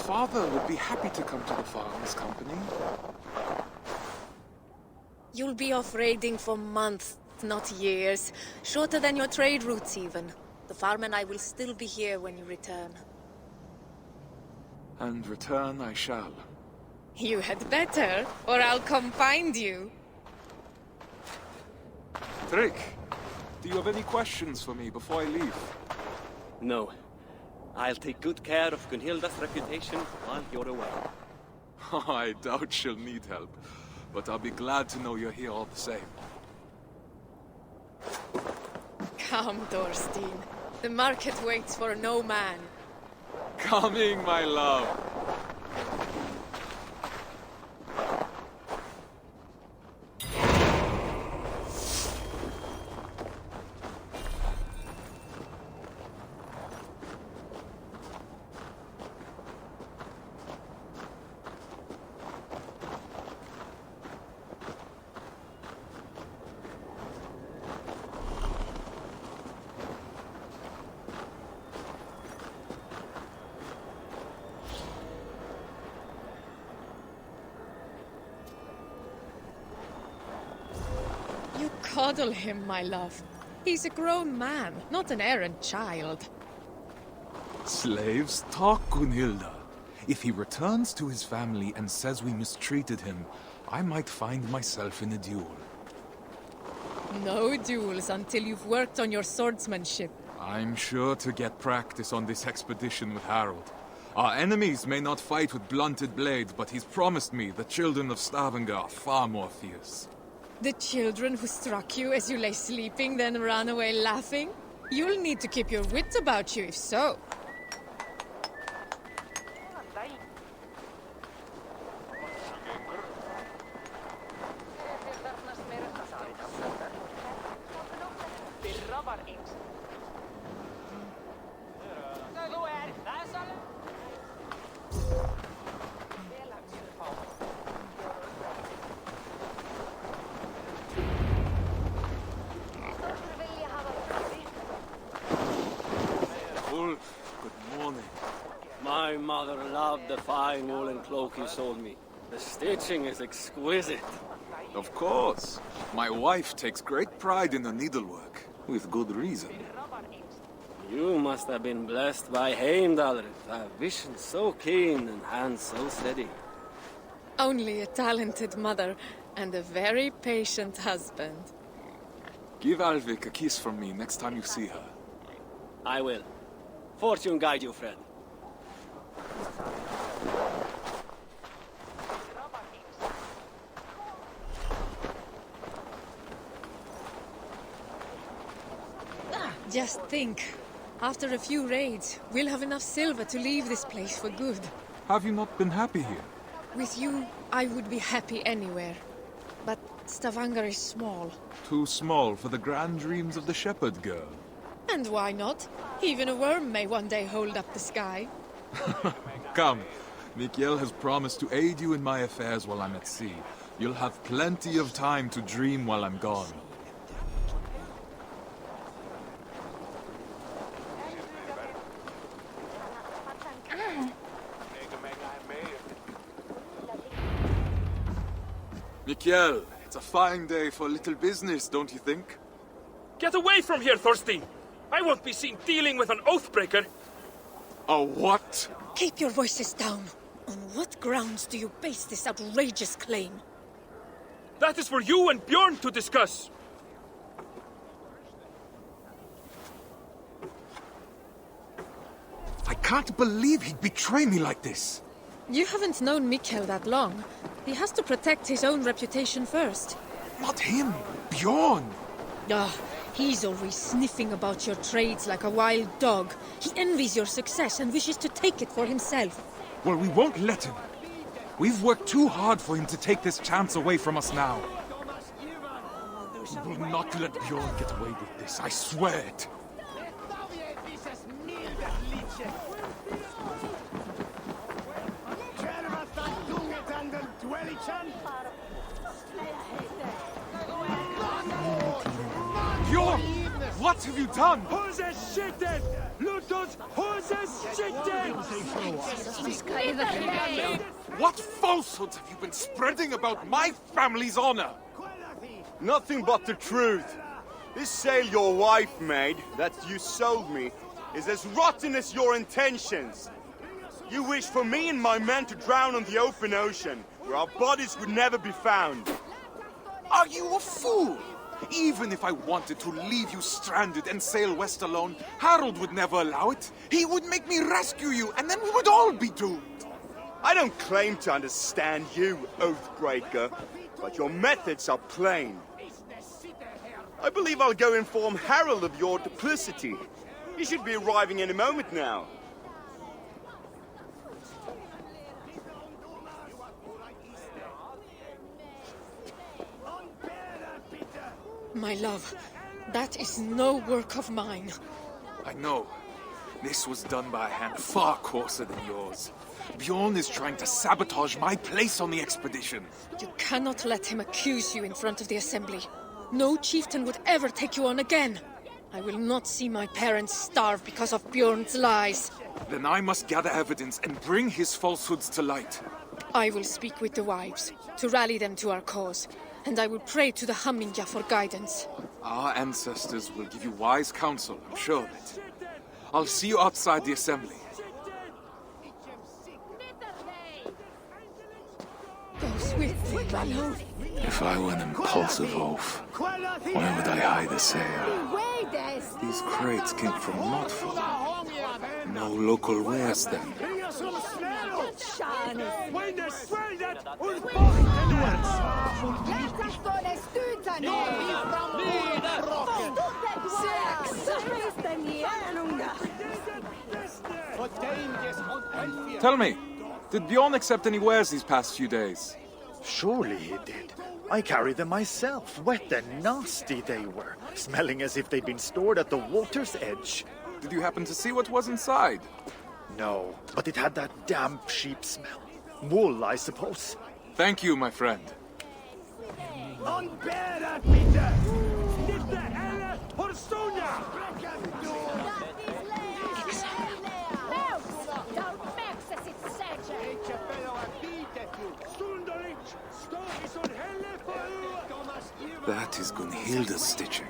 father would be happy to come to the farm as company. You'll be off raiding for months, not years. Shorter than your trade routes, even. The farm and I will still be here when you return. And return I shall. You had better, or I'll come find you. Trick, do you have any questions for me before I leave? No. I'll take good care of Gunhilda's reputation while you're away. I doubt she'll need help, but I'll be glad to know you're here all the same. Come, Thorstein. The market waits for no man. Coming, my love. You coddle him, my love. He's a grown man, not an errant child. Slaves, talk, Gunhilda. If he returns to his family and says we mistreated him, I might find myself in a duel. No duels until you've worked on your swordsmanship. I'm sure to get practice on this expedition with Harold. Our enemies may not fight with blunted blades, but he's promised me the children of Stavanger are far more fierce. The children who struck you as you lay sleeping, then ran away laughing? You'll need to keep your wits about you if so. Ulf, good morning. My mother loved the fine woolen cloak you sold me. The stitching is exquisite. Of course. My wife takes great pride in her needlework, with good reason. You must have been blessed by Heimdall, a vision so keen and hands so steady. Only a talented mother and a very patient husband. Give Alvik a kiss from me next time you see her. I will. Fortune guide you, friend. Just think. After a few raids, we'll have enough silver to leave this place for good. Have you not been happy here? With you, I would be happy anywhere. But Stavanger is small. Too small for the grand dreams of the shepherd girl. And why not? Even a worm may one day hold up the sky. Come. Mikhail has promised to aid you in my affairs while I'm at sea. You'll have plenty of time to dream while I'm gone. Mikhail, it's a fine day for a little business, don't you think? Get away from here, Thorstein! I won't be seen dealing with an oathbreaker! A what? Keep your voices down. On what grounds do you base this outrageous claim? That is for you and Bjorn to discuss! I can't believe he'd betray me like this. You haven't known Mikhail that long. He has to protect his own reputation first. Not him, Bjorn. Ah, he's always sniffing about your trades like a wild dog. He envies your success and wishes to take it for himself. Well, we won't let him. We've worked too hard for him to take this chance away from us now. We will not let Bjorn get away with this, I swear it. Bjorn! What have you done? Who's a shitten? Ludo What falsehoods have you been spreading about my family's honor? Nothing but the truth. This sail your wife made, that you sold me, is as rotten as your intentions. You wish for me and my men to drown on the open ocean, where our bodies would never be found. Are you a fool? Even if I wanted to leave you stranded and sail west alone, Harold would never allow it. He would make me rescue you, and then we would all be doomed. I don't claim to understand you, Oathbreaker, but your methods are plain. I believe I'll go inform Harold of your duplicity. He should be arriving any moment now. My love, that is no work of mine. I know. This was done by a hand far coarser than yours. Bjorn is trying to sabotage my place on the expedition. You cannot let him accuse you in front of the Assembly. No chieftain would ever take you on again. I will not see my parents starve because of Bjorn's lies. Then I must gather evidence and bring his falsehoods to light. I will speak with the wives, to rally them to our cause. And I will pray to the Hamninga for guidance. Our ancestors will give you wise counsel, I'm sure of it. I'll see you outside the assembly. Goes with thee, my love. If I were an impulsive oaf, where would I hide the sail? These crates came from Notful. No local wares then. Tell me, did Bjorn accept any wares these past few days? Surely he did. I carried them myself. Wet and nasty they were, smelling as if they'd been stored at the water's edge. Did you happen to see what was inside? No, but it had that damp sheep smell. Wool, I suppose. Thank you, my friend. That is Gunhilda's stitching.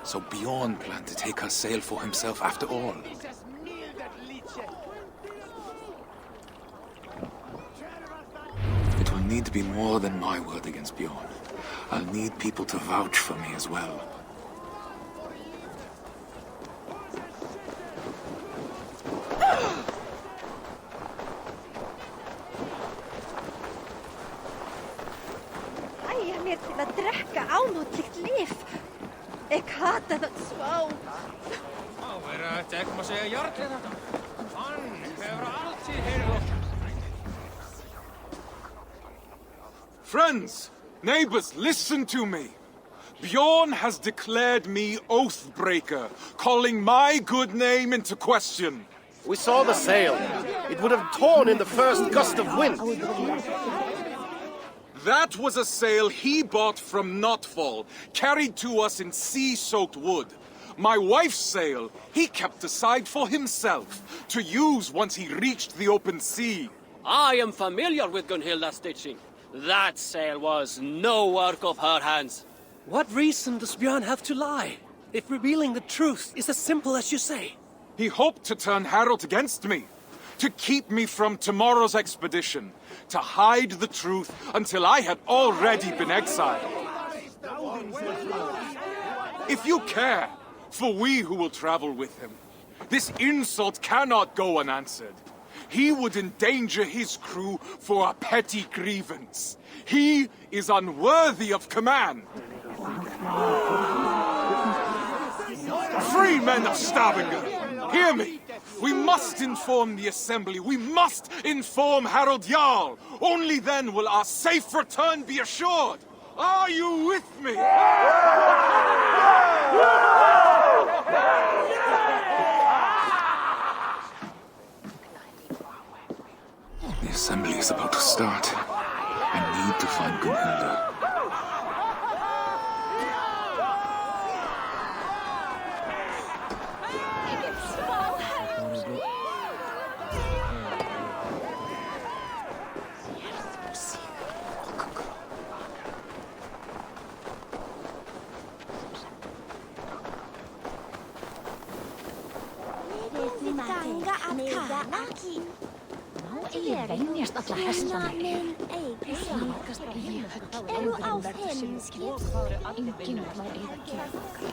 So Bjorn planned to take her sail for himself after all. It will need to be more than my word against Bjorn. I'll need people to vouch for me as well. Æja mér til að drekka ánútlíkt líf. Ég hata það svo. Ekki má segja jarlið þetta. Hann hefur alltið heyrð. Friends, neighbors, listen to me. Bjorn has declared me Oathbreaker, calling my good name into question. We saw the sail. It would have torn in the first gust of wind. That was a sail he bought from Notfall, carried to us in sea-soaked wood. My wife's sail he kept aside for himself, to use once he reached the open sea. I am familiar with Gunhilda's stitching. That sail was no work of her hands. What reason does Bjorn have to lie, if revealing the truth is as simple as you say? He hoped to turn Harold against me, to keep me from tomorrow's expedition, to hide the truth until I had already been exiled. If you care for we who will travel with him, this insult cannot go unanswered. He would endanger his crew for a petty grievance. He is unworthy of command. Free men of Stavanger, hear me. We must inform the Assembly. We must inform Harold Jarl. Only then will our safe return be assured. Are you with me? The Assembly is about to start. I need to find Gunhilda. Ei venjast alla hestarna Líkast í höll Enginn má eyða kjöfnokar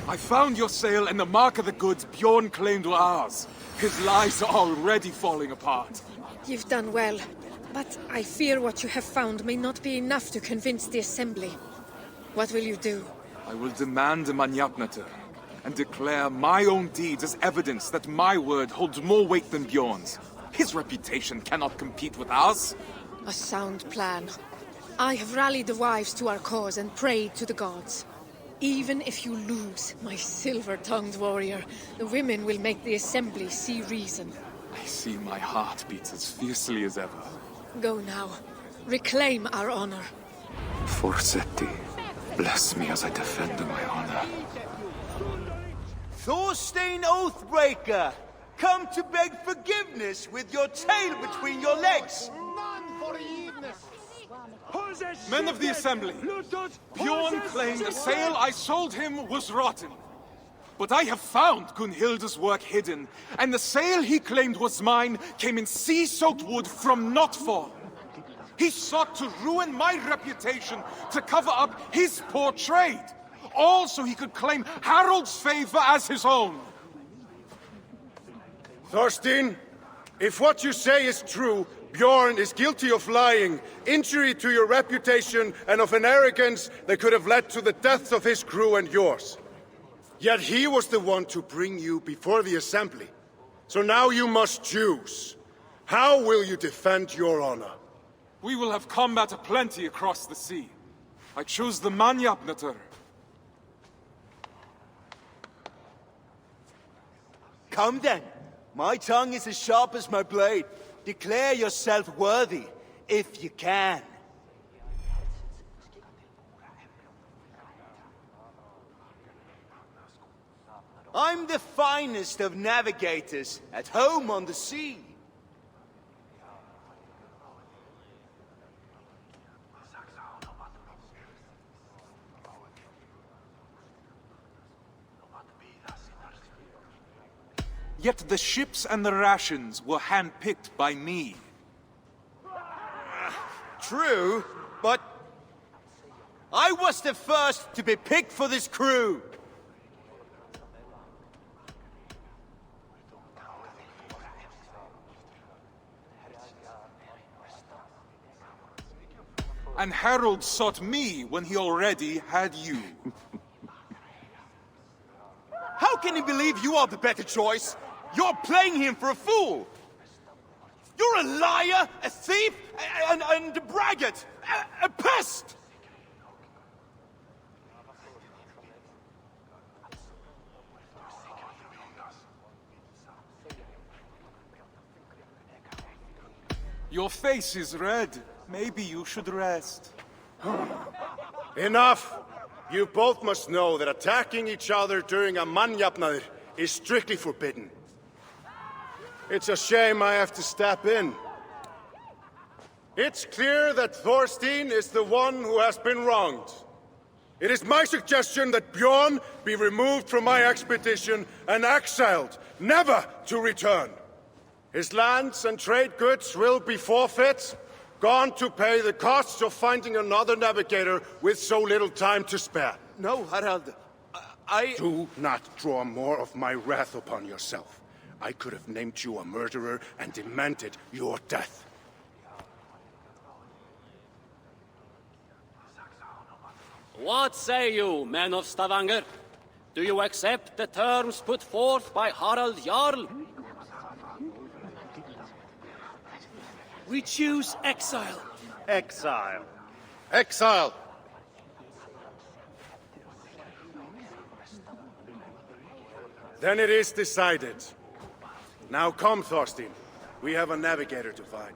I found your sail and the mark of the goods Bjorn claimed were ours. His lies are already falling apart. You've done well, but I fear what you have found may not be enough to convince the Assembly. What will you do? I will demand a Manyapnater and declare my own deeds as evidence that my word holds more weight than Bjorn's. His reputation cannot compete with ours. A sound plan. I have rallied the wives to our cause and prayed to the gods. Even if you lose, my silver-tongued warrior, the women will make the Assembly see reason. I see my heart beats as fiercely as ever. Go now. Reclaim our honor. Forsetti, bless me as I defend my honor. Thorstein Oathbreaker! Come to beg forgiveness with your tail between your legs! Men of the Assembly, Bjorn claimed the sail I sold him was rotten. But I have found Gunhilda's work hidden, and the sail he claimed was mine came in sea-soaked wood from Notfall. He sought to ruin my reputation to cover up his poor trade, all so he could claim Harold's favor as his own. Thorstein, if what you say is true, Bjorn is guilty of lying, injury to your reputation, and of an arrogance that could have led to the deaths of his crew and yours. Yet he was the one to bring you before the Assembly. So now you must choose. How will you defend your honor? We will have combat aplenty across the sea. I choose the Manyapnater. Come then. My tongue is as sharp as my blade. Declare yourself worthy, if you can. I'm the finest of navigators, at home on the sea. Yet the ships and the rations were handpicked by me. True, but I was the first to be picked for this crew. And Harold sought me when he already had you. How can he believe you are the better choice? You're playing him for a fool! You're a liar, a thief, and a braggart! A pest! Your face is red. Maybe you should rest. Enough! You both must know that attacking each other during a Manyapnaðr is strictly forbidden. It's a shame I have to step in. It's clear that Thorstein is the one who has been wronged. It is my suggestion that Bjorn be removed from my expedition and exiled, never to return. His lands and trade goods will be forfeit, gone to pay the costs of finding another navigator with so little time to spare. No, Harald. Do not draw more of my wrath upon yourself. I could have named you a murderer and demanded your death. What say you, men of Stavanger? Do you accept the terms put forth by Harald Jarl? We choose exile. Exile. Exile! Then it is decided. Now come, Thorstein. We have a navigator to find.